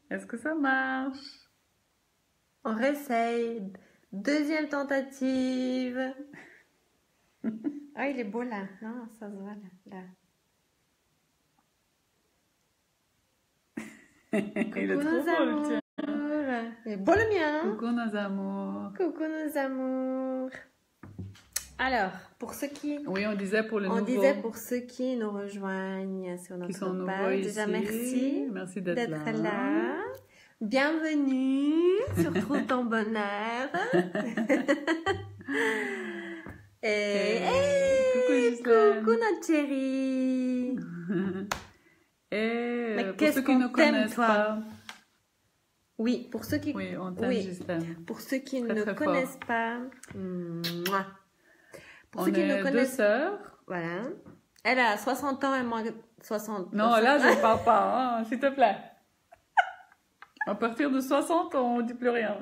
Est-ce que ça marche? On réessaye. Deuxième tentative. Ah, il est beau là. Non, ça se voit là. Il est Coucou trop nos beau, le tien. amours. Il est beau le mien. Coucou nos amours. Coucou nos amours. Alors, pour ceux qui... Oui, on disait pour les On nouveaux disait pour ceux qui nous rejoignent sur qui notre sont nouveaux page. ici. Déjà, merci Merci d'être d'être là. là. Bienvenue sur Trouve ton bonheur. Coucou Ghislaine. Coucou notre chérie. Et Mais pour qu'est-ce ceux qui qu'on ne t'aime, connaissent toi? pas, Oui, pour ceux qui, oui, on t'aime Oui. Ghislaine. pour ceux qui Très, ne très connaissent pas, mouah. Pour On ceux qui est ne deux connaissent, sœurs. voilà. Elle a 60 ans et moi 60. Non, là, je ne parle pas, hein, s'il te plaît. À partir de 60, on ne dit plus rien.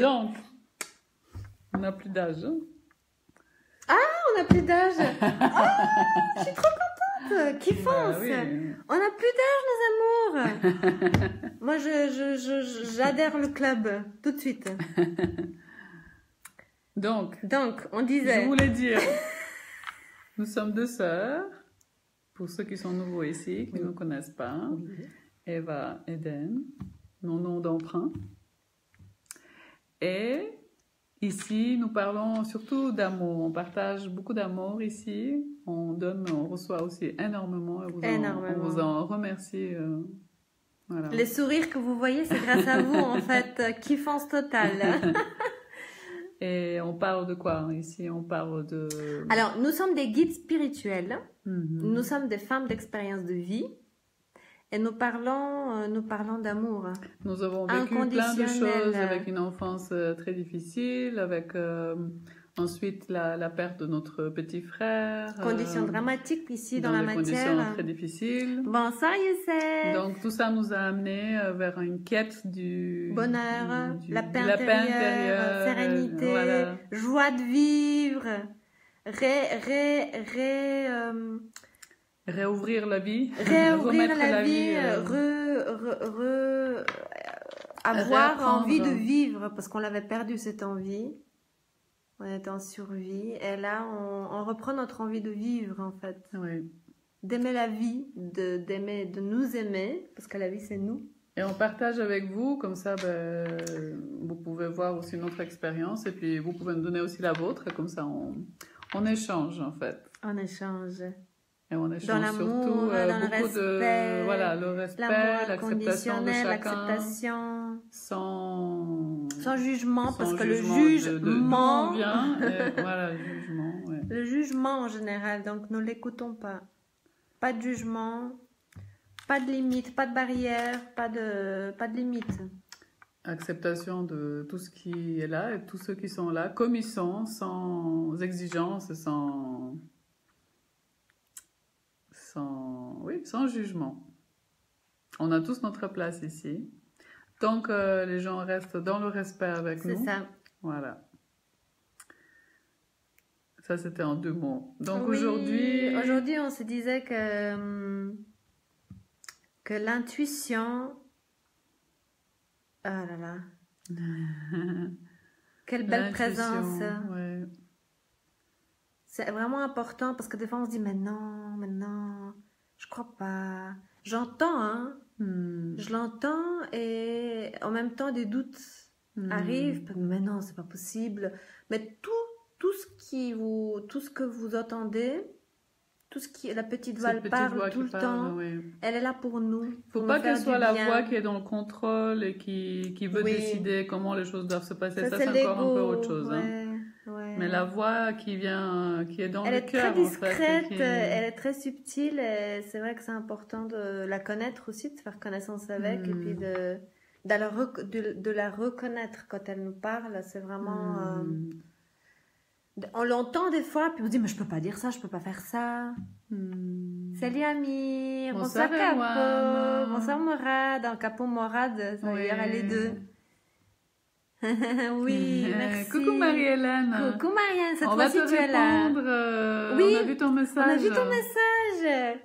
Donc, on n'a plus d'âge. Hein. On n'a plus d'âge. Oh, je suis trop contente. Qui fonce. Bah oui. On n'a plus d'âge, nos amours. Moi, j'adhère le club tout de suite. Donc, Donc, on je disait. voulais dire, nous sommes deux sœurs, pour ceux qui sont nouveaux ici, qui ne nous connaissent pas, Eva et Den, nos noms d'emprunt. Et ici, nous parlons surtout d'amour. On partage beaucoup d'amour ici. On donne, on reçoit aussi énormément. On vous en remercie. Voilà. Les sourires que vous voyez, c'est grâce à vous, en fait. Kiffance totale. Et on parle de quoi ici? On parle de... Alors, nous sommes des guides spirituels. Mhm. Nous sommes des femmes d'expérience de vie. Et nous parlons d'amour. Nous avons vécu plein de Inconditionnel. choses avec une enfance très difficile, avec ensuite la perte de notre petit frère. Conditions dramatiques ici dans la des conditions matière. très difficiles. Bonsoir Youssef. Donc tout ça nous a amené vers une quête du Bonheur, la paix de la paix intérieure, intérieure, sérénité, voilà. joie de vivre, Réouvrir la vie, réouvrir remettre la vie, avoir réapprendre. envie de vivre parce qu'on l'avait perdu cette envie. On était en survie et là on reprend notre envie de vivre en fait, Oui. d'aimer la vie, de nous aimer parce que la vie c'est nous. Et on partage avec vous, comme ça ben, vous pouvez voir aussi notre expérience et puis vous pouvez nous donner aussi la vôtre, comme ça on échange en fait. On échange. Et on échange Dans l'amour, surtout dans le beaucoup respect, de voilà, le respect, L'amour l'acceptation de inconditionnel, chacun, l'acceptation, sans jugement, sans parce que le jugement jugement, d'où on vient, et voilà, le jugement, ouais. le jugement en général, donc ne l'écoutons pas. Pas de jugement, pas de limite, pas de barrière, pas de limite. Acceptation de tout ce qui est là et tous ceux qui sont là, comme ils sont, sans exigence, sans jugement. On a tous notre place ici. Tant que les gens restent dans le respect avec nous. C'est ça. Voilà. Ça, c'était en 2 mots. Donc Oui, aujourd'hui, on se disait que l'intuition... Ah là là. Quelle belle l'intuition, présence. ouais. C'est vraiment important parce que des fois on se dit mais non, je crois pas. J'entends, hein. Je l'entends et en même temps des doutes arrivent. Mais non, c'est pas possible. Mais tout ce que vous entendez, la petite voix, Cette elle petite parle voix tout qui le parle, temps. ouais. Elle est là pour nous. Faut pour pas nous faire qu'elle soit du la bien. voix qui est dans le contrôle et qui veut Oui. décider comment les choses doivent se passer. Ça, c'est c'est encore un peu l'ego, autre chose. Hein. ouais. Mais la voix qui est dans Elle le est cœur, très en fait. discrète, et qui- elle est très subtile et c'est vrai que c'est important de la connaître aussi, de faire connaissance avec et puis de la reconnaître quand elle nous parle. C'est vraiment... on l'entend des fois, puis on se dit, mais je peux pas dire ça, je peux pas faire ça. Salut Amir, bonsoir Bonsoir, Capo, Erwan. bonsoir Morad, en Capo Morad, ça Oui. y aura les deux. Oui, merci. Coucou Marie-Hélène. Coucou Marianne, cette on va fois-ci te tu es là. répondre. Oui, on a vu ton message. On a vu ton message.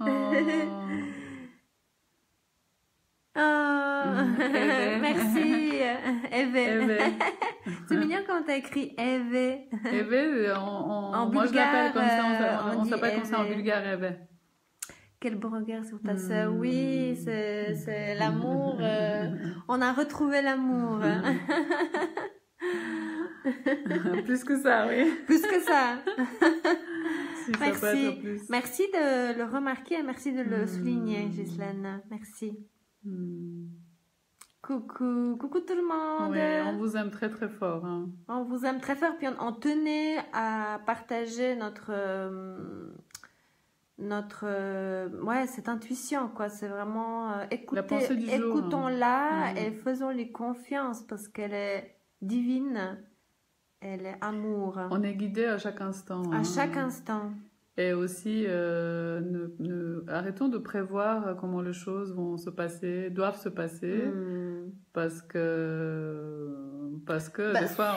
Oh. Oh, merci, Eve. C'est mignon quand t'as écrit Eve. Eve, moi je l'appelle comme ça, on s'appelle comme ça en bulgare, Eve. Quel beau regard sur ta sœur. Oui, c'est l'amour. On a retrouvé l'amour. Plus que ça, oui. Plus que ça. Si merci. Ça peut être plus. Merci de le remarquer et merci de le souligner, Ghislaine. Merci. Coucou tout le monde. Oui, on vous aime très très fort. Hein. On vous aime très fort. Puis on tenait à partager cette intuition, quoi. C'est vraiment écoutons-la et faisons-lui confiance parce qu'elle est divine. Elle est amour. On est guidé à chaque instant. À chaque instant. Et aussi, arrêtons de prévoir comment les choses vont se passer, doivent se passer, parce que des fois,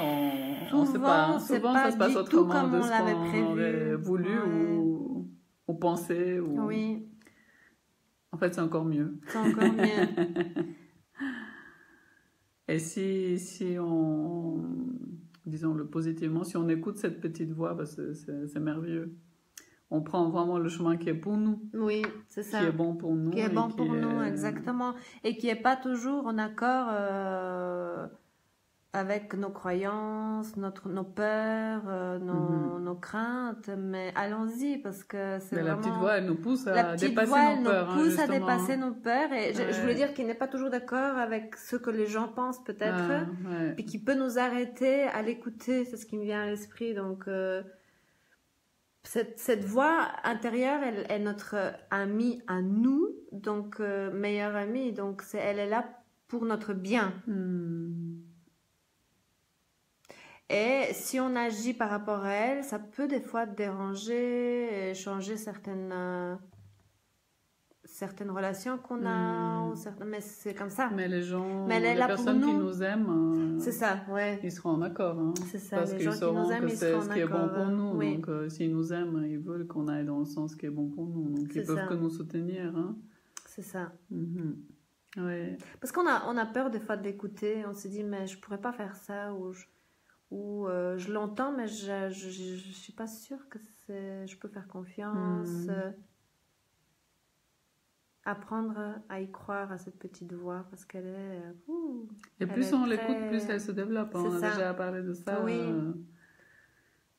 on ne sait pas. Souvent, ça se passe autrement de ce qu'on aurait voulu ou pensé. Oui. En fait, c'est encore mieux. C'est encore mieux. Et si on, disons-le positivement, si on écoute cette petite voix, c'est merveilleux. On prend vraiment le chemin qui est pour nous. Oui, c'est ça. Qui est bon pour nous. Qui est bon pour nous, exactement. Et qui n'est pas toujours en accord avec nos croyances, nos peurs, nos craintes. Mais allons-y, parce que c'est vraiment... La petite voix, elle nous pousse à dépasser nos peurs. Elle nous pousse à dépasser nos peurs. Et je voulais dire qu'il n'est pas toujours d'accord avec ce que les gens pensent, peut-être. Puis qui peut nous arrêter à l'écouter. C'est ce qui me vient à l'esprit. Donc... Cette voix intérieure, elle est notre amie à nous, donc meilleure amie, donc elle est là pour notre bien. Et si on agit par rapport à elle, ça peut des fois déranger, et changer certaines relations qu'on a, mais c'est comme ça. Mais les personnes qui nous aiment, c'est ça, ouais. Ils seront en accord. Hein, c'est ça, parce les qu'ils gens qui nous aiment, que ils c'est seront ce qui est bon pour nous. Oui. Donc, s'ils nous aiment, ils veulent qu'on aille dans le sens qui est bon pour nous. Donc, ils peuvent que nous soutenir. Hein. C'est ça. Ouais. Parce qu'on a peur des fois d'écouter. On se dit, mais je pourrais pas faire ça, ou je l'entends, mais je suis pas sûre que je peux faire confiance. Apprendre à y croire à cette petite voix parce qu'elle est... et plus on l'écoute, plus elle se développe. On a déjà parlé de ça. Oui.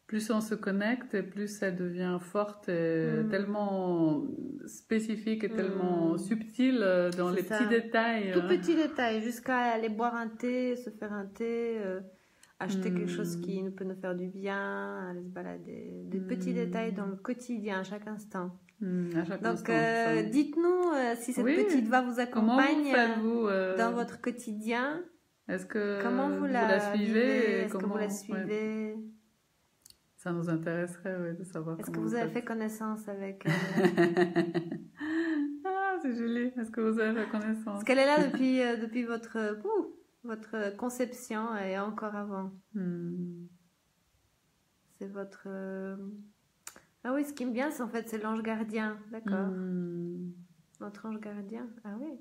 Plus on se connecte, et plus elle devient forte et tellement spécifique et tellement subtile dans les petits détails. Tout petits détails, jusqu'à aller boire un thé, se faire un thé, acheter quelque chose qui peut nous faire du bien, aller se balader. Des petits détails dans le quotidien, à chaque instant. Donc, dites-nous si cette petite voix vous accompagne dans votre quotidien. Comment vous la suivez? Est-ce que vous la suivez? Ça nous intéresserait de savoir. Est-ce que vous avez fait connaissance avec Ah, c'est joli. Est-ce que vous avez fait connaissance? Parce qu'elle est là depuis votre conception et encore avant. C'est votre... Ah oui, ce qui me vient, c'est en fait, c'est l'ange gardien, d'accord. Notre ange gardien, ah oui.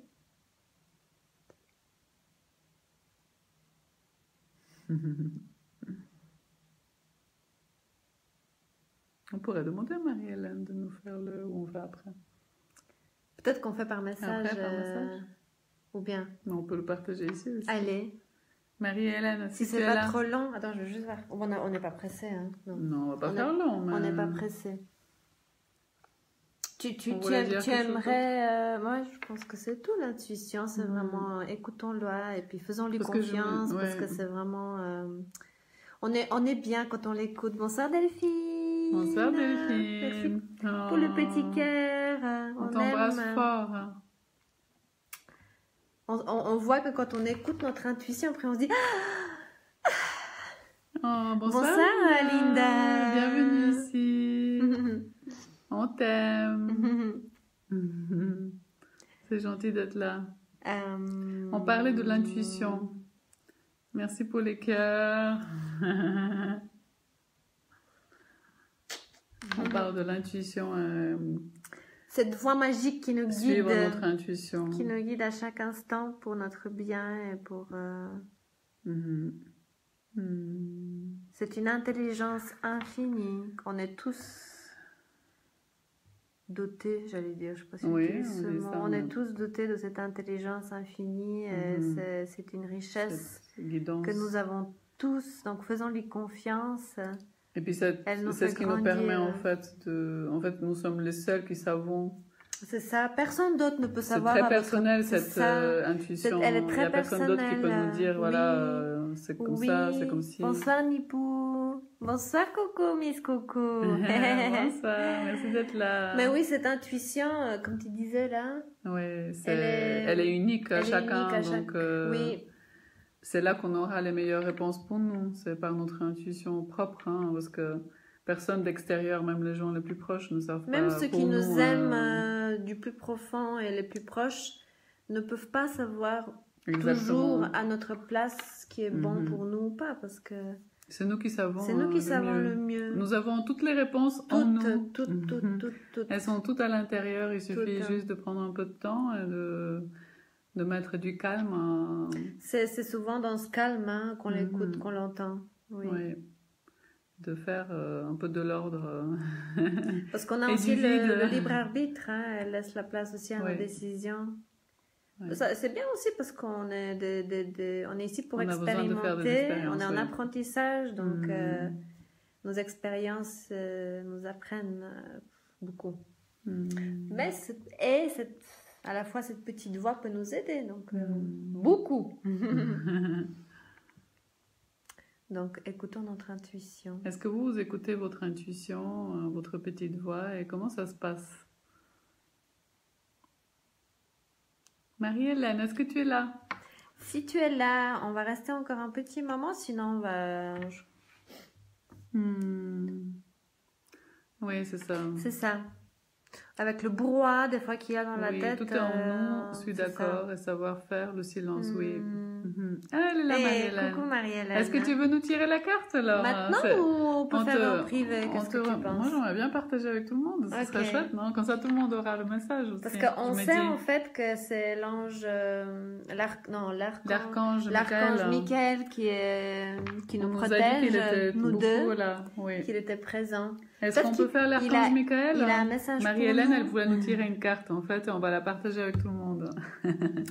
On pourrait demander à Marie-Hélène de nous faire ou on fait après. Peut-être qu'on fait par message. Après, par message. Ou bien. Mais on peut le partager ici aussi. Allez. Marie-Hélène, si c'est pas trop long. Attends, je vais juste voir. On n'est pas pressé, hein. Non, on va pas faire long. Mais... On n'est pas pressé. Tu aimerais... moi, je pense que c'est tout, l'intuition. C'est vraiment... Écoutons-le et puis faisons-lui confiance parce que c'est vraiment... On est bien quand on l'écoute. Bonsoir Delphine. Bonsoir Delphine. Merci pour le petit cœur. On t'embrasse fort. On voit que quand on écoute notre intuition, après on se dit... bonsoir Linda. Bienvenue ici. On t'aime. C'est gentil d'être là. On parlait de l'intuition. Merci pour les cœurs. On parle de l'intuition. Cette voix magique qui nous guide. Suivre notre intuition. Qui nous guide à chaque instant pour notre bien et pour... C'est une intelligence infinie qu'on est tous dotés, j'allais dire, je ne sais pas si on est tous dotés de cette intelligence infinie. C'est une richesse que nous avons tous, donc faisons-lui confiance. Et puis c'est ce qui nous permet en fait nous sommes les seuls qui savons. C'est ça, personne d'autre ne peut savoir. C'est très personnel cette intuition. Elle est très personnelle. Il n'y a personne d'autre qui peut nous dire voilà, c'est comme ça, c'est comme si. Bonsoir Nipou. Bonsoir Coco, Miss Coco. Bonsoir, merci d'être là. Mais oui, cette intuition, comme tu disais là. Oui, elle est unique à chacun. Donc, oui. C'est là qu'on aura les meilleures réponses pour nous. C'est par notre intuition propre, hein, parce que personne d'extérieur, même les gens les plus proches, ne savent pas. Même ceux qui nous aiment du plus profond et les plus proches ne peuvent pas savoir toujours à notre place ce qui est bon pour nous ou pas, parce que c'est nous qui savons. C'est nous qui savons le mieux. Nous avons toutes les réponses en nous. Toutes. Elles sont toutes à l'intérieur. Il suffit juste de prendre un peu de temps et de mettre du calme. C'est souvent dans ce calme qu'on l'écoute, qu'on l'entend. Oui. De faire un peu de l'ordre. Parce qu'on a aussi le libre arbitre. Elle laisse la place aussi à nos décisions. C'est bien aussi parce qu'on est, on est ici pour expérimenter. On est en apprentissage. Donc, nos expériences nous apprennent beaucoup. Mais à la fois, cette petite voix peut nous aider. Donc, beaucoup. Donc, écoutons notre intuition. Est-ce que vous écoutez votre intuition, votre petite voix, et comment ça se passe? Marie-Hélène, est-ce que tu es là? Si tu es là, on va rester encore un petit moment, sinon on va... Oui, c'est ça. C'est ça. Avec le brouhaha des fois qu'il y a dans la tête. Tout est en nous, je suis d'accord, et savoir faire le silence, oui. Ah, elle est là, Marie-Hélène. Coucou Marie-Hélène. Est-ce que tu veux nous tirer la carte alors? Maintenant ou on peut faire en privé? Qu'est-ce que tu penses? Moi, j'aimerais bien partager avec tout le monde. Ce serait chouette, non? Comme ça, tout le monde aura le message aussi. Parce qu'on sait en fait que c'est l'ange... l'archange Michael qui nous protège, nous deux, qu'il était présent. Est-ce qu'on peut faire l'archange Michael? Il a un message pour nous. Marie-Hélène, elle voulait nous tirer une carte, en fait, et on va la partager avec tout le monde.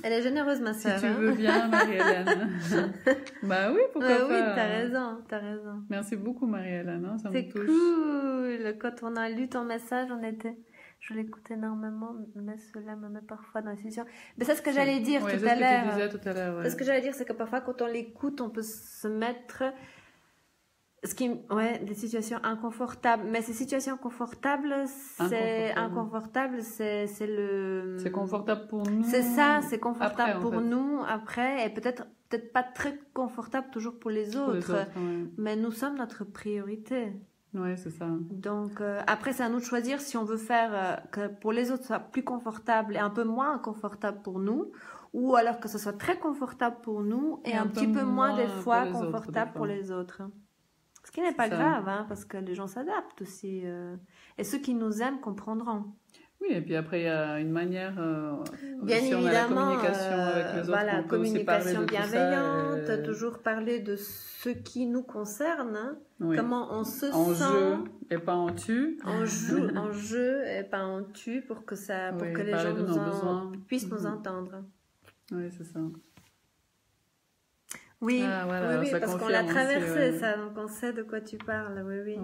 Elle est généreuse, ma sœur. Si tu veux bien, Marie-Hélène. Bah oui, pourquoi pas. Oui, t'as raison. Merci beaucoup, Marie-Hélène, hein, ça me touche. C'est cool. Quand on a lu ton message, je l'écoute énormément, mais cela me met parfois dans la situation. Mais c'est ce que j'allais dire tout à l'heure. C'est ce que tu disais tout à l'heure. C'est ce que j'allais dire, c'est que parfois, quand on l'écoute, on peut se mettre... des situations inconfortables. Mais ces situations confortables, c'est le... C'est confortable pour nous. C'est ça, c'est confortable après, pour nous après, et peut-être pas très confortable toujours pour les autres. Mais nous sommes notre priorité. Oui, c'est ça. Donc, après, c'est à nous de choisir si on veut faire que pour les autres, ce soit plus confortable et un peu moins inconfortable pour nous, ou alors que ce soit très confortable pour nous et un petit peu moins, des fois, confortable pour les autres. Ce qui n'est pas grave, hein, parce que les gens s'adaptent aussi. Et ceux qui nous aiment comprendront. Oui, et puis après, il y a une manière... bien si évidemment, on a la communication avec les autres, voilà, communication bienveillante, ça, toujours parler de ce qui nous concerne, hein, comment on se en sent. En jeu et pas en tu. En jeu et pas en tu, pour que les gens puissent nous entendre. Oui, c'est ça. Oui, parce qu'on l'a traversé, ça, donc on sait de quoi tu parles, oui.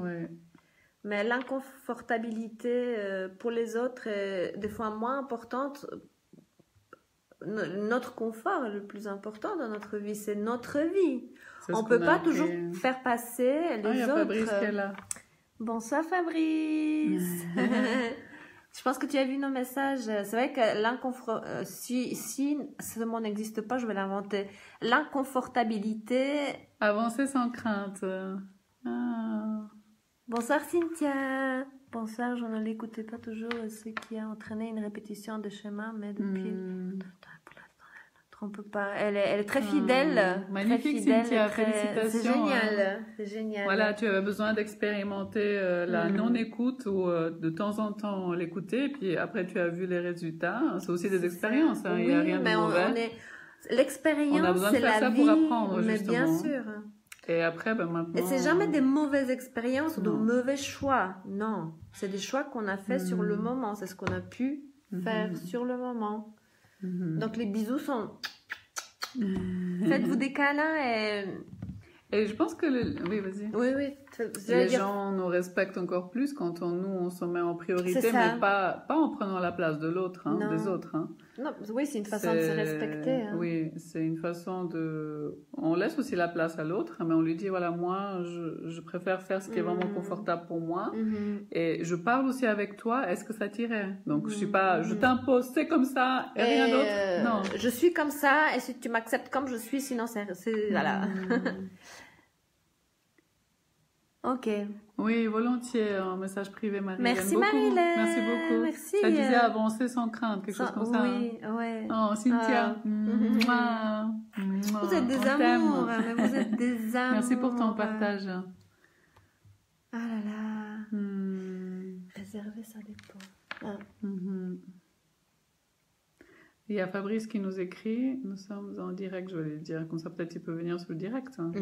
Mais l'inconfortabilité pour les autres est des fois moins importante. Notre confort est le plus important dans notre vie, c'est notre vie. On ne peut pas toujours faire passer les autres. Fabrice qui est là. Bonsoir Fabrice. Je pense que tu as vu nos messages. C'est vrai que si ce mot n'existe pas, je vais l'inventer. L'inconfortabilité. Avancer sans crainte. Bonsoir Cynthia. Bonsoir, je ne l'écoutais pas toujours, ce qui a entraîné une répétition de schéma, mais depuis... On peut pas. Elle est très fidèle. Magnifique, très fidèle, Cynthia. Félicitations. C'est génial. C'est génial. Voilà, tu avais besoin d'expérimenter la non-écoute ou de temps en temps l'écouter. Puis après, tu as vu les résultats. C'est aussi des expériences. Hein, oui, il n'y a rien de mauvais. L'expérience, c'est la vie. Pour apprendre, mais justement. bien sûr. Et après, maintenant... Et c'est jamais des mauvaises expériences ou de mauvais choix. Non. C'est des choix qu'on a fait sur le moment. C'est ce qu'on a pu faire sur le moment. Donc les bisous sont... Faites-vous des câlins et je pense que... Oui, vas-y. Oui. Les gens nous respectent encore plus quand on se met en priorité, mais pas en prenant la place de l'autre, des autres. Hein. Non, oui, c'est une façon de se respecter. Hein. Oui, c'est une façon de... On laisse aussi la place à l'autre, mais on lui dit, voilà, moi, je préfère faire ce qui est vraiment confortable pour moi. Et je parle aussi avec toi, est-ce que ça t'irait? Donc, je suis pas... Je t'impose, c'est comme ça, et rien d'autre. Non. Je suis comme ça, et si tu m'acceptes comme je suis, sinon c'est... Voilà. Ok. Oui, volontiers, un message privé, Marie. Merci, Marie-Hélène. Merci beaucoup. Merci. Ça disait avancer sans crainte, quelque chose comme ça. Oui, ouais. Oh, Cynthia. Vous êtes des amours. Vous êtes des amours. Merci pour ton partage. Ah là là. Réserver, ça dépend. Il y a Fabrice qui nous écrit. Nous sommes en direct, je vais lui dire. Comme ça, peut-être il peut venir sur le direct. Hein.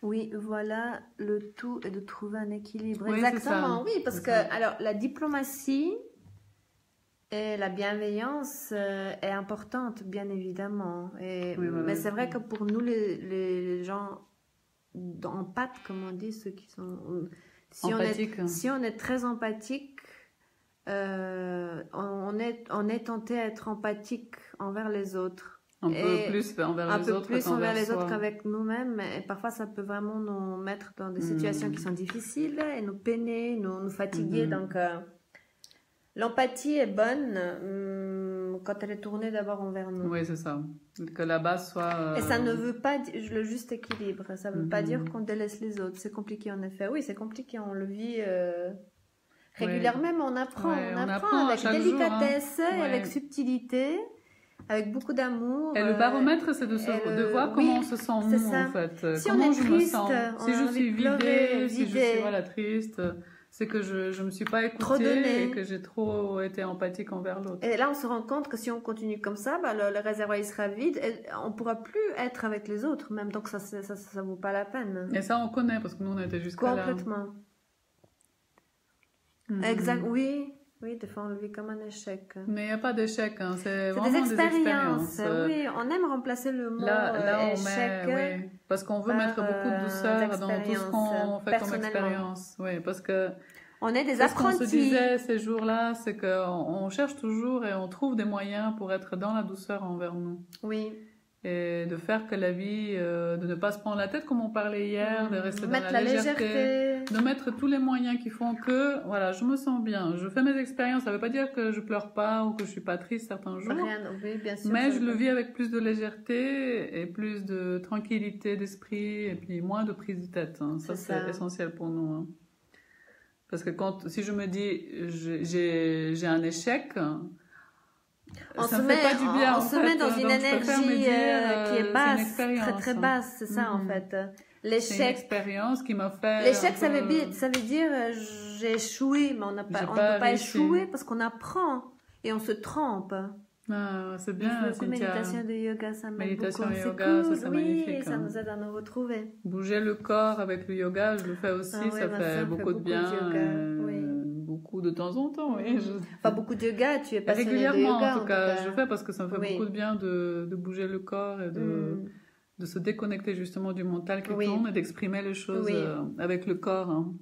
Oui, voilà, le tout est de trouver un équilibre. Oui, exactement, oui, parce que alors la diplomatie et la bienveillance est importante, bien évidemment. Mais c'est vrai que pour nous, les gens en pâte, comme on dit, ceux qui sont... Si on est très empathique, on est tenté à être empathique envers les autres. Un peu plus envers les autres qu'avec nous-mêmes. Et parfois, ça peut vraiment nous mettre dans des situations qui sont difficiles et nous peiner, nous fatiguer. Donc, l'empathie est bonne quand elle est tournée d'abord envers nous. Oui, c'est ça. Que la base soit... Et ça ne veut pas dire le juste équilibre. Ça ne veut pas dire qu'on délaisse les autres. C'est compliqué, en effet. Oui, c'est compliqué. On le vit... régulièrement, mais on apprend avec délicatesse et avec subtilité. Avec beaucoup d'amour. Et le baromètre, c'est de voir comment on se sent nous, en fait. Si comment on est triste, si je suis vidée, si je suis triste, c'est que je me suis pas écoutée et que j'ai trop été empathique envers l'autre. Et là, on se rend compte que si on continue comme ça, le réservoir il sera vide et on pourra plus être avec les autres, même donc ça vaut pas la peine. Et ça, on connaît parce que nous, on était jusqu'à là. Complètement. Exact. Oui, des fois on le vit comme un échec. Mais il n'y a pas d'échec, hein. C'est vraiment des expériences. Oui, on aime remplacer le mot échec. Parce qu'on veut mettre beaucoup de douceur dans tout ce qu'on fait comme expérience. Oui, parce que on est des apprentis. Ce qu'on se disait ces jours-là, c'est qu'on cherche toujours et on trouve des moyens pour être dans la douceur envers nous. Oui. Et de faire que la vie, de ne pas se prendre la tête comme on parlait hier, de rester dans la légèreté, de mettre tous les moyens qui font que, voilà, je me sens bien, je fais mes expériences, ça veut pas dire que je pleure pas ou que je suis pas triste certains jours, oui, bien sûr, mais je le vis avec plus de légèreté et plus de tranquillité d'esprit et puis moins de prise de tête, hein. Ça c'est essentiel pour nous, hein. Parce que si je me dis j'ai un échec, on se met dans une énergie qui est basse, très très basse, c'est ça en fait. L'échec, c'est une expérience qui m'a fait... L'échec, ça veut dire j'ai échoué, mais on ne peut pas échouer parce qu'on apprend et on se trompe. Ah, c'est bien, Cynthia. Méditation de yoga, ça m'aide beaucoup. Méditation et yoga, cool. c'est magnifique. Ça nous aide à nous retrouver. Bouger le corps avec le yoga, je le fais aussi, ça fait beaucoup de bien. Beaucoup de temps en temps, oui. Pas beaucoup de yoga, tu es passionné de yoga. Régulièrement, en tout cas, je fais parce que ça me fait beaucoup de bien de bouger le corps et de se déconnecter justement du mental qui tourne et d'exprimer les choses avec le corps. Hein.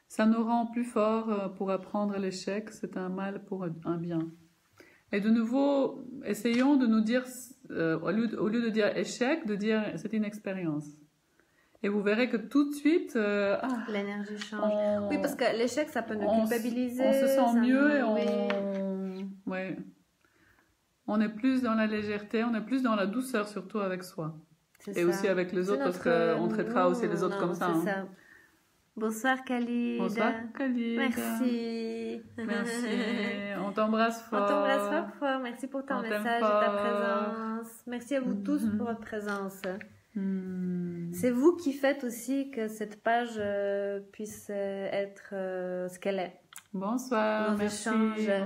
Ça nous rend plus forts pour apprendre l'échec, c'est un mal pour un bien. Et de nouveau, essayons de nous dire, au lieu de dire échec, de dire c'est une expérience. Et vous verrez que tout de suite... l'énergie change. Oui, parce que l'échec, ça peut nous culpabiliser. On se sent mieux et on est plus dans la légèreté, on est plus dans la douceur surtout avec soi. Et aussi avec les autres, parce qu'on traitera aussi les autres comme ça. C'est ça. Bonsoir Khalid. Bonsoir Khalid. Merci. Merci. On t'embrasse fort. On t'embrasse fort. Merci pour ton message et ta présence. Merci à vous tous pour votre présence. C'est vous qui faites aussi que cette page puisse être ce qu'elle est. Bonsoir. Merci.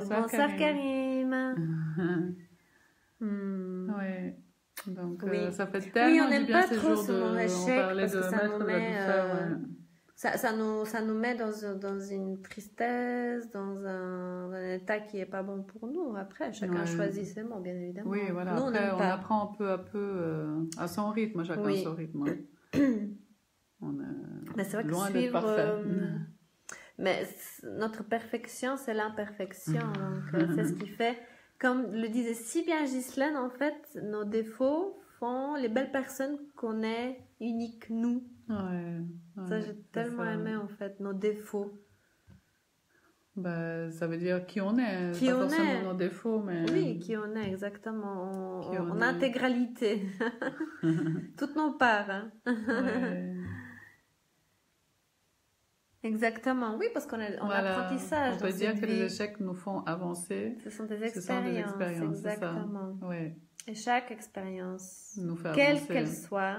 Bonsoir Karim. Oui. Donc ça fait tellement du bien ces jours de échec, on parlait de mettre de la douceur. Ça nous met dans une tristesse, dans un état qui est pas bon pour nous. Après, chacun choisit ses mots, bien évidemment. Oui, voilà. Nous, après, on apprend peu à peu à son rythme, chacun son rythme. On est c'est vrai loin que d'être parfait. Mais notre perfection, c'est l'imperfection. Donc, c'est ce qui fait... Comme le disait si bien Ghislaine, en fait, nos défauts font les belles personnes qu'on est uniques, nous. Ça, j'ai tellement aimé, en fait, nos défauts. Ça veut dire qui on est. Pas forcément nos défauts, mais... Oui, qui on est, exactement. En intégralité. Toutes nos parts. Hein. Exactement, oui, parce qu'on est en apprentissage. On peut dire que les échecs nous font avancer. Ce sont des expériences, exactement. Et chaque expérience, nous fait quelle qu'elle soit,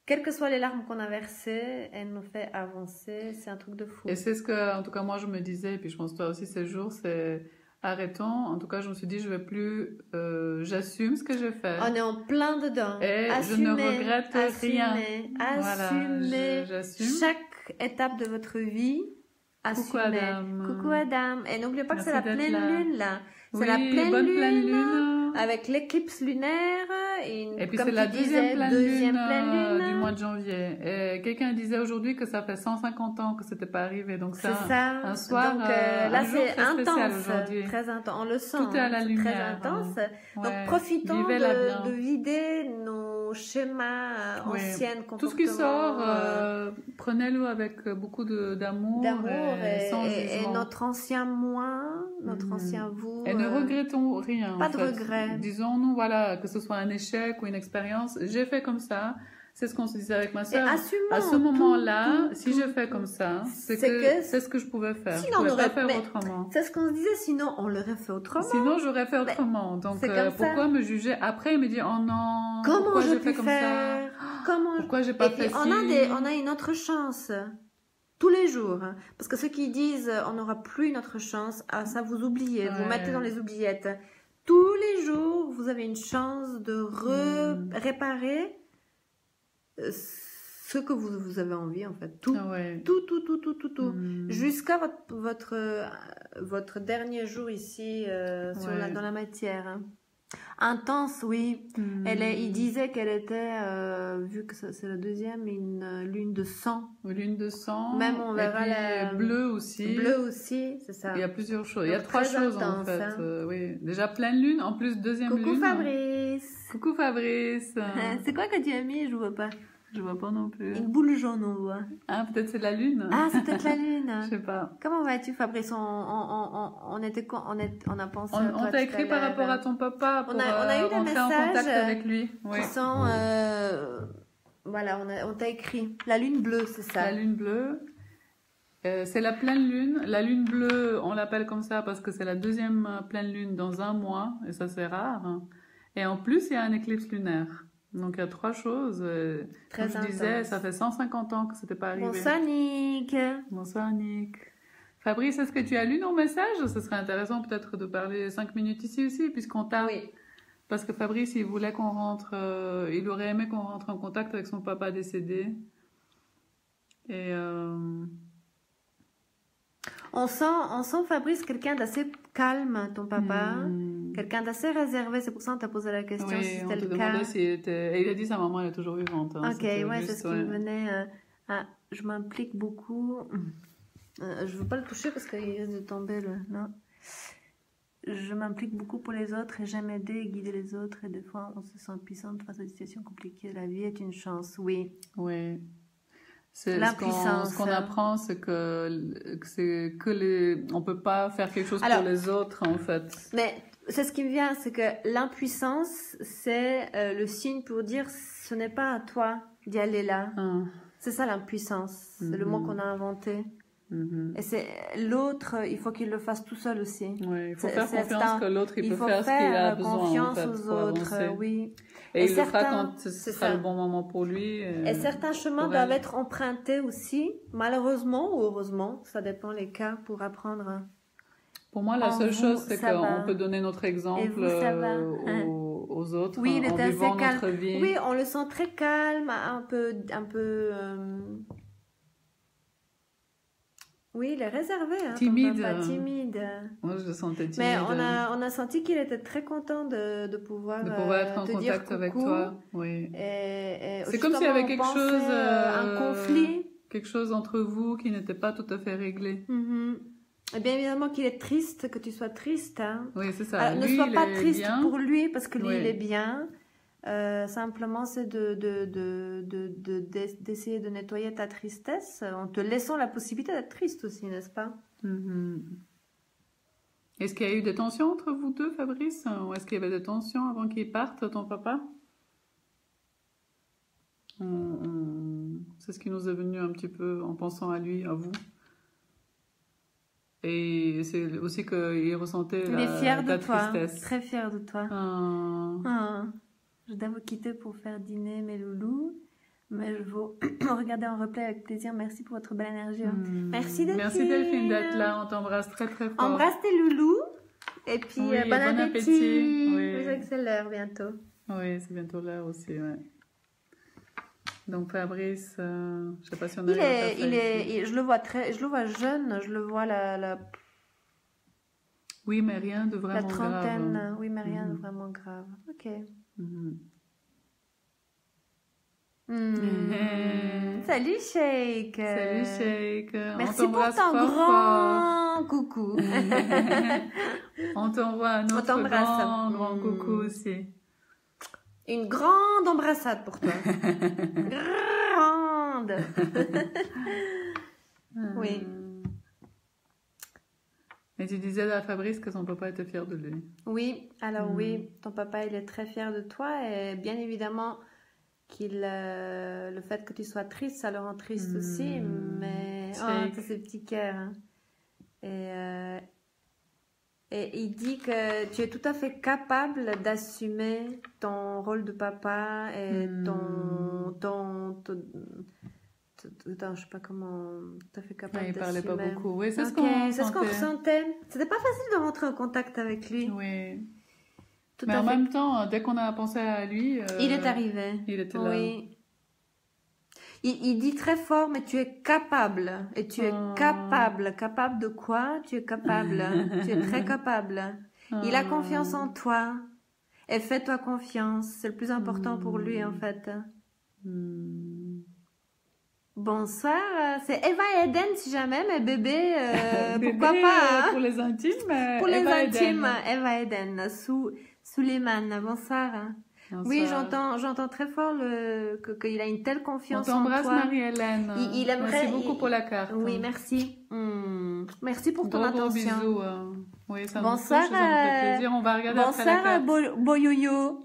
quelles que soient les larmes qu'on a versées, elle nous fait avancer. C'est un truc de fou. Et c'est ce que, en tout cas, moi, je me disais, et puis je pense toi aussi ces jours, c'est arrêtons. En tout cas, je me suis dit, je vais plus, j'assume ce que je fais. On est en plein dedans. Et je ne regrette rien. Assumez. J'assume. Chaque étape de votre vie. Assumez. Coucou Adam. Et n'oubliez pas que c'est la pleine lune là. C'est la pleine lune avec l'éclipse lunaire. Et puis c'est la deuxième pleine lune du mois de janvier. Et quelqu'un disait aujourd'hui que ça fait 150 ans que c'était pas arrivé. Donc c'est un soir. Donc là c'est intense, aujourd'hui. Très intense. On le sent. Tout est à la lumière. Très intense. Donc profitons de vider nos schémas anciens comportements. Tout ce qui sort, prenez-le avec beaucoup d'amour et sans jugement. Et notre ancien moi, notre ancien vous. Et ne regrettons rien. Pas de regret. Disons-nous, voilà, que ce soit un échec ou une expérience, j'ai fait comme ça. C'est ce qu'on se disait avec ma sœur. À ce moment-là, si je fais comme ça, c'est ce que je pouvais faire. Sinon, je pouvais pas faire autrement. C'est ce qu'on se disait, sinon on l'aurait fait autrement. Sinon, j'aurais fait autrement. Donc, pourquoi me juger après et me dire, oh non, pourquoi j'ai fait comme ça? Pourquoi j'ai pas fait ça? On a une autre chance. Tous les jours. Parce que ceux qui disent on n'aura plus notre chance, ça vous oubliez, vous mettez dans les oubliettes. Tous les jours, vous avez une chance de réparer ce que vous avez envie, en fait. Tout. Tout. Jusqu'à votre dernier jour ici dans la matière. Hein. Intense, oui. Il disait qu'elle était, vu que c'est la deuxième, une lune de sang. Une lune de sang. Même on verra la bleu aussi. Bleu aussi, c'est ça. Il y a plusieurs choses. Il y a trois choses intense, en fait. Hein. Oui. Déjà pleine lune, en plus deuxième lune. Coucou Fabrice. Coucou Fabrice. C'est quoi que tu as mis? Je vois pas. Je vois pas non plus. Une boule jaune, on voit. Ah, peut-être c'est la lune. Ah, c'est peut-être la lune. Je sais pas. Comment vas-tu, Fabrice? On a pensé à toi. On t'a écrit par rapport à ton papa pour on a eu des messages en contact avec lui. Qui sont... voilà, on t'a écrit. La lune bleue, c'est ça. La lune bleue. C'est la pleine lune. La lune bleue, on l'appelle comme ça parce que c'est la deuxième pleine lune dans un mois. Et ça, c'est rare. Et en plus, il y a un éclipse lunaire. Donc, il y a trois choses. Comme je disais, ça fait 150 ans que c'était pas arrivé. Bonsoir, Nick. Bonsoir, Nick. Fabrice, est-ce que tu as lu nos messages? Ce serait intéressant peut-être de parler 5 minutes ici aussi, puisqu'on t'a... Oui. Parce que Fabrice, il voulait qu'on rentre... il aurait aimé qu'on rentre en contact avec son papa décédé. Et... On sent Fabrice quelqu'un d'assez calme, ton papa. Quelqu'un d'assez réservé, c'est pour ça qu'on t'a posé la question si c'était le cas. Et il a dit sa maman, elle est toujours vivante. Hein, ok, ouais, c'est ce qui venait. Je m'implique beaucoup. Je veux pas le toucher parce qu'il risque de tomber. Non. Je m'implique beaucoup pour les autres et j'aime aider et guider les autres. Et des fois, on se sent puissante face à des situations compliquées. La vie est une chance, oui. Oui. Ce qu'on apprend, c'est que on peut pas faire quelque chose pour les autres, en fait. Mais c'est ce qui me vient, c'est que l'impuissance, c'est le signe pour dire ce n'est pas à toi d'y aller là. C'est ça l'impuissance, c'est le mot qu'on a inventé. Et c'est l'autre, il faut qu'il le fasse tout seul aussi. Oui, il faut faire confiance que l'autre il peut faire ce qu'il a besoin. Confiance aux autres, oui. Et il le fera quand ce sera le bon moment pour lui. Et certains chemins doivent être empruntés aussi, malheureusement ou heureusement, ça dépend les cas, pour apprendre. Pour moi, la seule chose, c'est qu'on peut donner notre exemple aux autres, oui, en vivant notre vie. Oui, on le sent très calme, un peu. Oui, il est réservé. Hein, timide. Pas timide. Moi, je le sentais timide. Mais on a senti qu'il était très content de pouvoir être en contact avec toi. Oui. C'est comme s'il y avait quelque chose, un conflit, quelque chose entre vous qui n'était pas tout à fait réglé. Et bien évidemment qu'il est triste, que tu sois triste. Hein. Oui, c'est ça. Alors, lui, ne sois pas triste bien. pour lui parce que lui il est bien. Simplement, c'est d'essayer de nettoyer ta tristesse en te laissant la possibilité d'être triste aussi, n'est-ce pas? Est-ce qu'il y a eu des tensions entre vous deux, Fabrice? Ou est-ce qu'il y avait des tensions avant qu'il parte, ton papa? C'est ce qui nous est venu un petit peu en pensant à lui, à vous. Et c'est aussi qu'il ressentait il est fier de toi, tristesse. Très fier de toi. Je dois vous quitter pour faire dîner mes loulous, mais je vous regarder en replay avec plaisir. Merci pour votre belle énergie. Merci Delphine. Merci Delphine d'être là. On t'embrasse très très fort. Embrasse tes loulous et puis bon appétit. Oui. Je sais que c'est l'heure bientôt. Oui, c'est bientôt l'heure aussi. Ouais. Donc Fabrice, je sais pas si on a je le vois jeune. Je le vois Oui, mais rien de vraiment grave. La trentaine, oui, mais rien de vraiment grave. Ok. Salut Shake. Salut Shake. Merci pour ton grand coucou. On t'envoie un autre grand coucou aussi. Une grande embrassade pour toi. Grande. Oui. Et tu disais à Fabrice que son papa était fier de lui. Oui, alors oui, ton papa il est très fier de toi et bien évidemment le fait que tu sois triste, ça le rend triste aussi, mais tous ces petits cœurs. Hein. Et il dit que tu es tout à fait capable d'assumer ton rôle de papa et je sais pas comment, tout à fait capable d'assumer. Il parlait pas beaucoup. Oui, c'est ce qu'on ressentait. C'était pas facile de rentrer en contact avec lui. Oui. Mais en même temps, dès qu'on a pensé à lui... il est arrivé. Il était là. Oui. Il dit très fort, mais tu es capable. Et tu es capable. Capable de quoi? Tu es capable. Tu es très capable. Il a confiance en toi. Et fais-toi confiance. C'est le plus important pour lui, en fait. Bonsoir. C'est Eva et Eden, si jamais, mais bébé, pourquoi pas? Pour les intimes. Pour les intimes, Eva et Eden. Suleiman, bonsoir. Bonsoir. Oui, j'entends très fort qu'il a une telle confiance en toi. On t'embrasse, Marie-Hélène. Merci beaucoup pour la carte. Oui, merci. Merci pour ton attention. Gros bisous. Oui, ça me fait plaisir. On va regarder après la carte. Bonsoir, Boyoyo.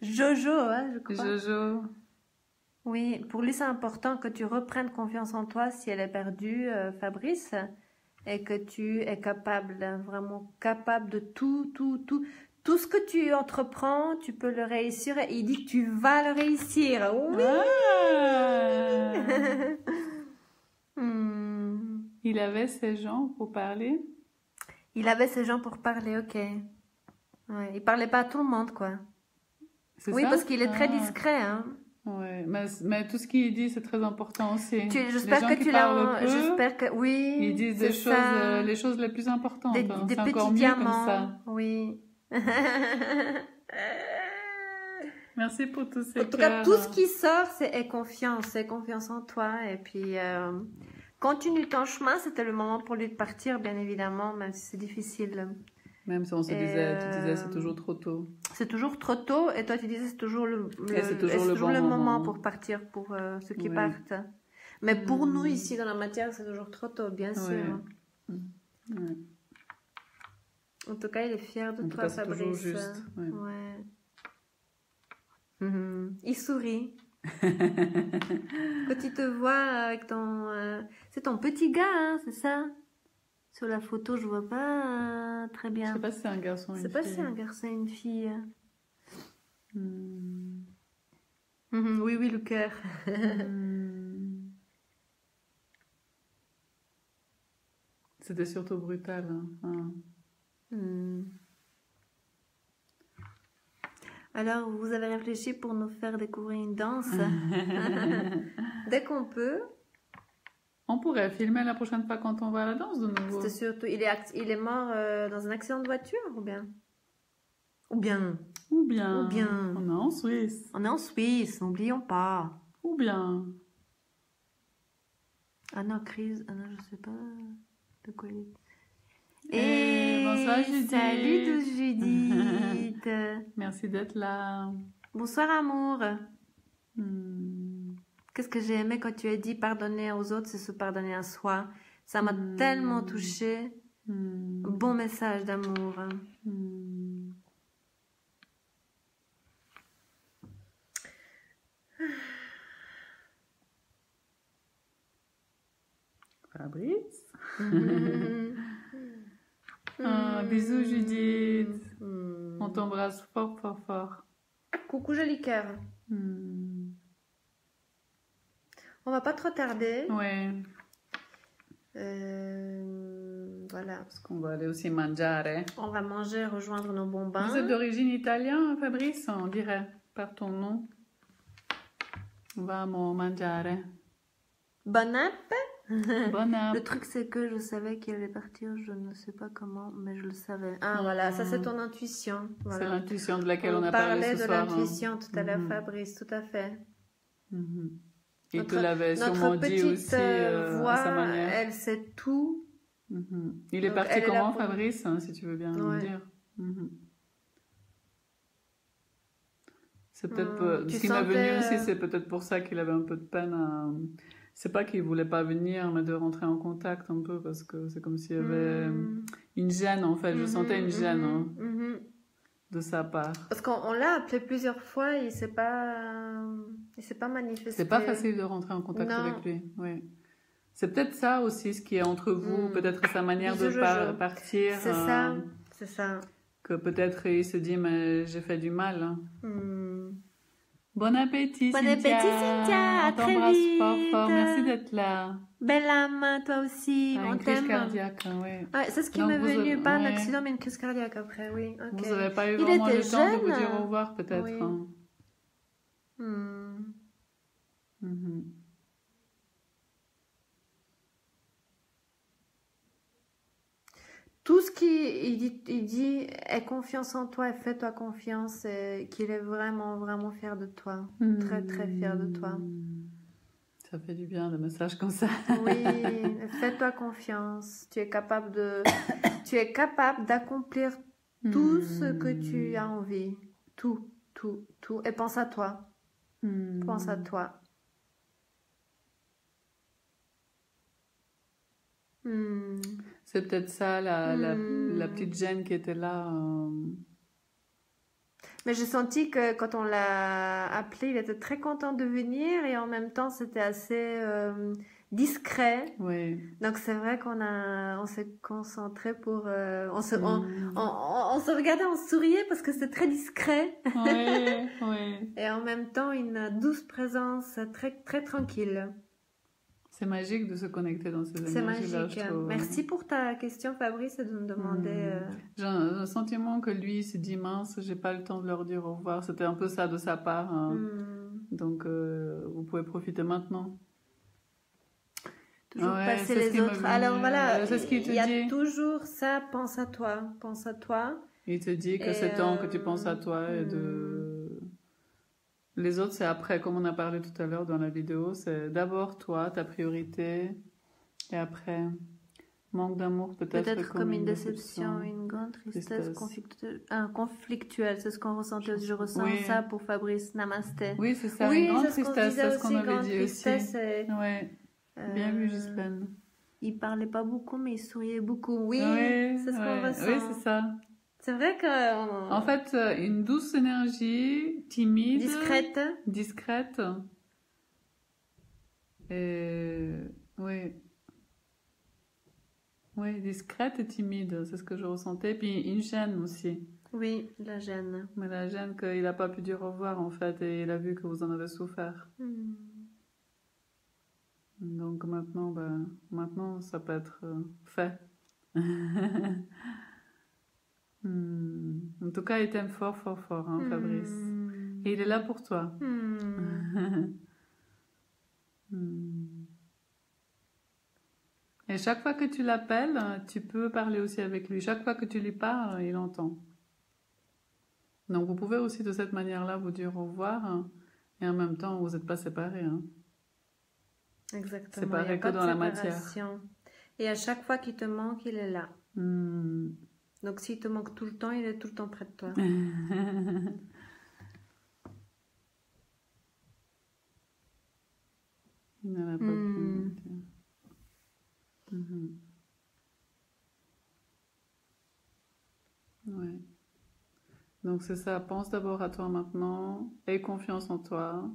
Jojo, hein, je crois. Jojo. Oui, pour lui, c'est important que tu reprennes confiance en toi si elle est perdue, Fabrice, et que tu es capable, vraiment capable de tout. Tout ce que tu entreprends, tu peux le réussir. Et il dit que tu vas le réussir. Oui. Il avait ses gens pour parler. Il avait ses gens pour parler, ok. Ouais, il parlait pas à tout le monde, quoi. Oui, parce qu'il est très discret, hein. Ouais, mais tout ce qu'il dit, c'est très important aussi. J'espère que tu l'as. J'espère que oui. Ils disent les choses les plus importantes. Des c'est petits encore mieux diamants. comme ça. Oui. Merci pour tous ces En tout cas, tout ce qui sort, c'est confiance en toi. Et puis, continue ton chemin. C'était le moment pour lui de partir, bien évidemment, même si c'est difficile. Même si on se disait, tu disais, c'est toujours trop tôt. C'est toujours trop tôt, et toi tu disais c'est toujours le moment pour partir pour ceux qui partent. Mais pour nous ici dans la matière, c'est toujours trop tôt, bien sûr. En tout cas, il est fier de toi, Fabrice. Toujours juste. Ouais. Il sourit. Quand il te voit avec ton... c'est ton petit gars, hein, c'est ça? Sur la photo, je vois pas très bien. Je sais pas si c'est un garçon ou une fille. Je sais pas si c'est un garçon ou une fille. Oui, le cœur. C'était surtout brutal. Hein. Alors, vous avez réfléchi pour nous faire découvrir une danse? Dès qu'on peut. On pourrait filmer la prochaine fois quand on va à la danse de nouveau. C'était surtout... Il est mort dans un accident de voiture ou bien? Ou bien. On est en Suisse. On est en Suisse, n'oublions pas. Ou bien. Ah non, crise. Ah non, je sais pas de quoi il est. Et bonsoir Judith. Salut Judith. Merci d'être là. Bonsoir amour. Qu'est-ce que j'ai aimé quand tu as dit pardonner aux autres, c'est se pardonner à soi. Ça m'a tellement touchée. Bon message d'amour. Fabrice. Bisous Judith. On t'embrasse fort, fort, fort. Coucou joli cœur. On va pas trop tarder. Ouais. Voilà. Parce qu'on va aller aussi mangiare. On va manger, rejoindre nos bons bains. Vous êtes d'origine italienne, Fabrice, on dirait, par ton nom. Vamos mangiare. Bon app. Bon app. Le truc, c'est que je savais qu'il allait partir, je ne sais pas comment, mais je le savais. Ah, voilà, ça c'est ton intuition. Voilà. C'est l'intuition de laquelle on a parlé ce soir. On parlait de l'intuition tout à l'heure, Fabrice, tout à fait. Il te l'avait sûrement dit aussi voix, à sa manière. Elle sait tout. Il est parti comment, Fabrice, hein, si tu veux bien nous dire. C'est peut-être ce qui m'est venu aussi, c'est peut-être pour ça qu'il avait un peu de peine à... C'est pas qu'il voulait pas venir, mais de rentrer en contact un peu, parce que c'est comme s'il y avait une gêne, en fait. Je sentais une gêne de sa part. Parce qu'on l'a appelé plusieurs fois, il s'est pas manifesté. C'est pas facile de rentrer en contact avec lui, oui. C'est peut-être ça aussi, ce qui est entre vous, peut-être sa manière de partir. C'est ça. Que peut-être il se dit, mais j'ai fait du mal. Bon appétit, Cynthia. Bon appétit, Cynthia. À très vite. Fort, fort. Merci d'être là. Belle âme, toi aussi. On une crise cardiaque, oui. Ouais, c'est ce qui m'est venu. Pas un accident, mais une crise cardiaque après, oui. Okay. Vous n'avez pas eu vraiment le temps de vous dire au revoir, peut-être. Oui. Tout ce qu'il dit, aie confiance en toi et fais-toi confiance, et qu'il est vraiment, vraiment fier de toi. Très, très fier de toi. Ça fait du bien, le message comme ça. Oui, fais-toi confiance. Tu es capable d'accomplir tout ce que tu as envie. Tout. Et pense à toi. Pense à toi. C'est peut-être ça, la petite gêne qui était là. Mais j'ai senti que quand on l'a appelé, il était très content de venir et en même temps, c'était assez discret. Oui. Donc, c'est vrai on s'est concentré pour... on se regardait, on souriait parce que c'était très discret. Oui. Et en même temps, une douce présence, très, très tranquille. C'est magique de se connecter dans ces énergies-là. C'est magique. Merci pour ta question, Fabrice, et de me demander... J'ai un sentiment que lui, il s'est dit, mince, j'ai pas le temps de leur dire au revoir. C'était un peu ça de sa part. Donc, vous pouvez profiter maintenant. Toujours passer les autres. Alors voilà, il y a toujours ça, pense à toi. Pense à toi. Il te dit que c'est temps que tu penses à toi et de... Les autres, c'est après, comme on a parlé tout à l'heure dans la vidéo, c'est d'abord toi, ta priorité, et après, manque d'amour peut-être comme une déception, une grande tristesse conflictuelle, c'est ce qu'on ressentait. Je ressens ça pour Fabrice. Namasté. Oui, c'est ça, une grande tristesse, c'est ce qu'on avait dit aussi. Oui, bien vu, Gislaine. Il parlait pas beaucoup, mais il souriait beaucoup. Oui, c'est ce qu'on ressent. Oui, c'est ça. C'est vrai que... En fait, une douce énergie, timide. Discrète. Et... Oui. Oui, discrète et timide, c'est ce que je ressentais. Puis une gêne aussi. Oui, la gêne. Mais la gêne qu'il n'a pas pu dire au revoir, en fait, et il a vu que vous en avez souffert. Donc maintenant, ça peut être fait. En tout cas, il t'aime fort, fort, fort, hein, Fabrice. Et il est là pour toi. Et chaque fois que tu l'appelles, tu peux parler aussi avec lui. Chaque fois que tu lui parles, il entend. Donc vous pouvez aussi de cette manière-là vous dire au revoir, hein, et en même temps vous n'êtes pas séparés. Hein. Exactement. Séparés que dans la matière. Et à chaque fois qu'il te manque, il est là. Donc s'il te manque tout le temps, il est tout le temps près de toi. Il n'en a pas pu. Ouais. Donc c'est ça, pense d'abord à toi maintenant, aie confiance en toi.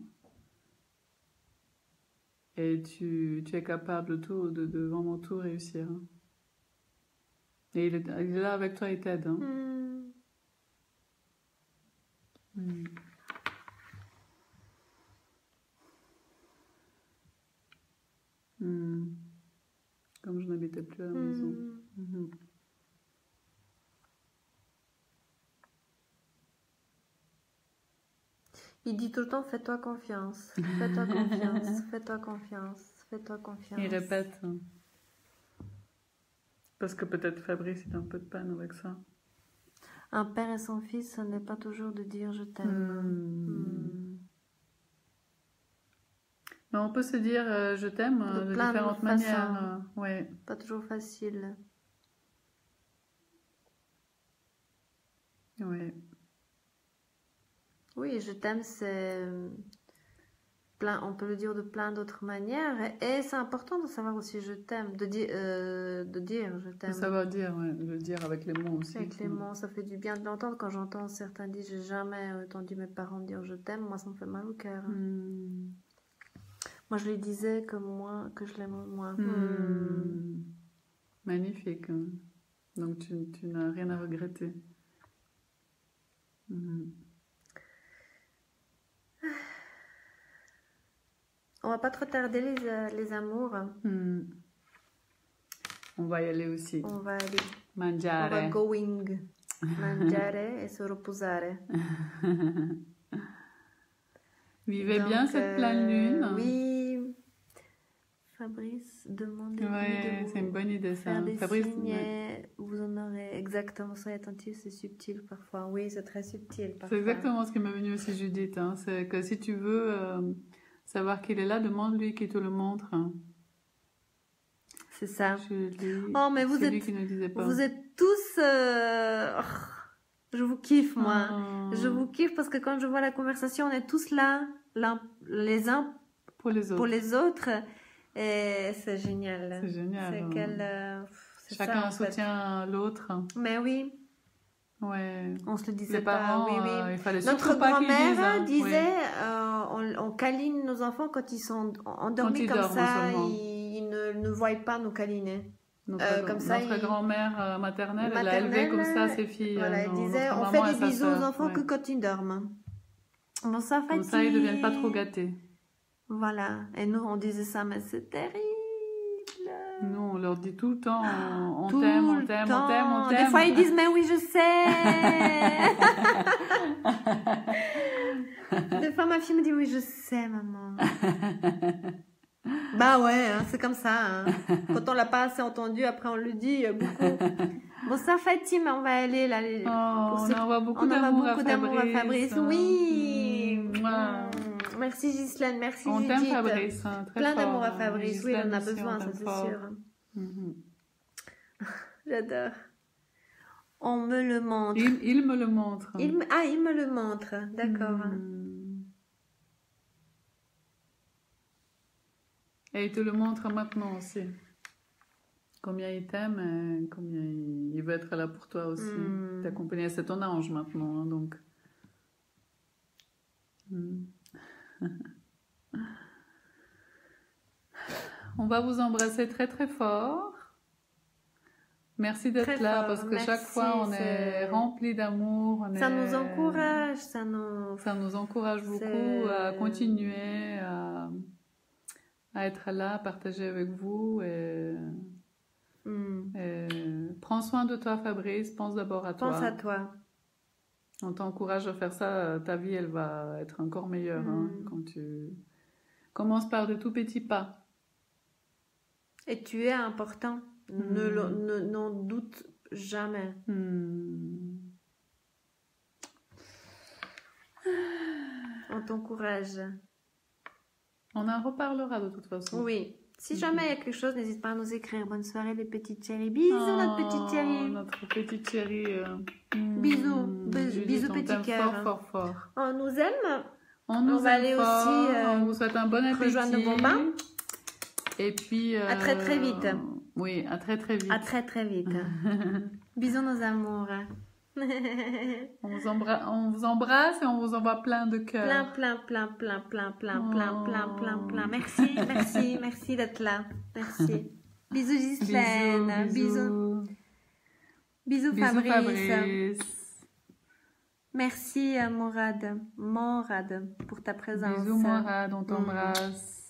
Et tu es capable de vraiment tout réussir. Hein. Et il est là avec toi, il t'aide. Hein. Comme je n'habitais plus à la maison. Il dit tout le temps, fais-toi confiance, fais-toi confiance, fais-toi confiance, fais-toi confiance. Il répète. Hein. Parce que peut-être Fabrice il a un peu de peine avec ça. Un père et son fils, ce n'est pas toujours de dire je t'aime. Mais on peut se dire je t'aime de différentes manières. Ouais. Pas toujours facile. Ouais. Oui, je t'aime, c'est on peut le dire de plein d'autres manières. Et c'est important de savoir aussi je t'aime, de dire je t'aime. De savoir dire, ouais, le dire avec les mots aussi. Avec les mots, ça fait du bien de l'entendre. Quand j'entends certains dire, j'ai jamais entendu mes parents dire je t'aime, moi ça me fait mal au cœur. Moi je lui disais que je l'aime moins. Magnifique. Hein. Donc tu n'as rien à regretter. On va pas trop tarder les amours. On va y aller aussi. On va aller. Mangiare. On va going. Mangiare et se reposare. Vivez bien cette pleine lune. Oui. Fabrice, demandez-lui de c'est une bonne idée ça. Faire des Fabrice, signes, vous en aurez exactement. Soyez attentif, c'est subtil parfois. Oui, c'est très subtil parfois. C'est exactement ce qui m'est venu aussi, Judith. Hein. C'est que si tu veux savoir qu'il est là, demande-lui qu'il te le montre. Hein. C'est ça. Mais vous êtes tous... je vous kiffe, moi. Je vous kiffe parce que quand je vois la conversation, on est tous là, les uns pour les autres. Et c'est génial. C'est génial. C'est chacun soutient l'autre. Mais oui. Ouais. On se le disait les parents, pas. Oui. Il fallait Notre pas grand-mère disait, oui. On câline nos enfants quand ils sont endormis comme ça, ils ne voient pas nous câliner. Notre grand-mère maternelle, elle a élevé comme ça ses filles. Voilà, elle disait, on fait des bisous aux enfants que quand ils dorment. Bon, ça fatigue. Comme ça, ils ne deviennent pas trop gâtés. Voilà. Et nous, on disait ça, mais c'est terrible. Nous, on leur dit tout le temps, on t'aime. Des fois, ils disent, mais oui, je sais. Des fois, ma fille me dit, oui, je sais, maman. Bah ouais, hein, c'est comme ça. Hein. Quand on l'a pas assez entendu, après, on le dit beaucoup. Bon, ça fatigue, mais on va aller là. On envoie beaucoup d'amour à Fabrice. Oui. Merci Ghislaine, merci Judith. On t'aime Fabrice, hein, très plein fort. d'amour à Fabrice, Ghislaine, oui, on a besoin, ça c'est sûr. J'adore. On me le montre. Il me le montre. Il me le montre, d'accord. Et il te le montre maintenant aussi. combien il t'aime et combien il veut être là pour toi aussi. T'accompagner. C'est ton ange maintenant, hein, donc. On va vous embrasser très très fort. Merci d'être là fort. Parce que chaque fois on est rempli d'amour. Ça nous encourage, ça nous encourage beaucoup à continuer, à être là, à partager avec vous. Et prends soin de toi, Fabrice. Pense d'abord à toi. Pense à toi. On t'encourage à faire ça. Ta vie, elle va être encore meilleure hein, quand tu commences par de tout petits pas. Et tu es important. N'en doute jamais. On t'encourage. On en reparlera de toute façon. Oui. Si jamais il y a quelque chose, n'hésite pas à nous écrire. Bonne soirée les petites chéries. Bisous notre petite chérie. Notre petite chérie. Bisous. Bisous petit cœur. Fort. On nous aime. On va aller fort. Aussi. On vous souhaite un bon appétit. Rejoindre nos bons bains. Et puis... À très très vite. Oui, à très très vite. À très très vite. Bisous nos amours. On vous embrasse et on vous envoie plein de cœurs. Plein. Merci d'être là. Merci. Bisous Ghislaine. Bisous Fabrice. Merci Morad pour ta présence. Bisous Morad, on t'embrasse.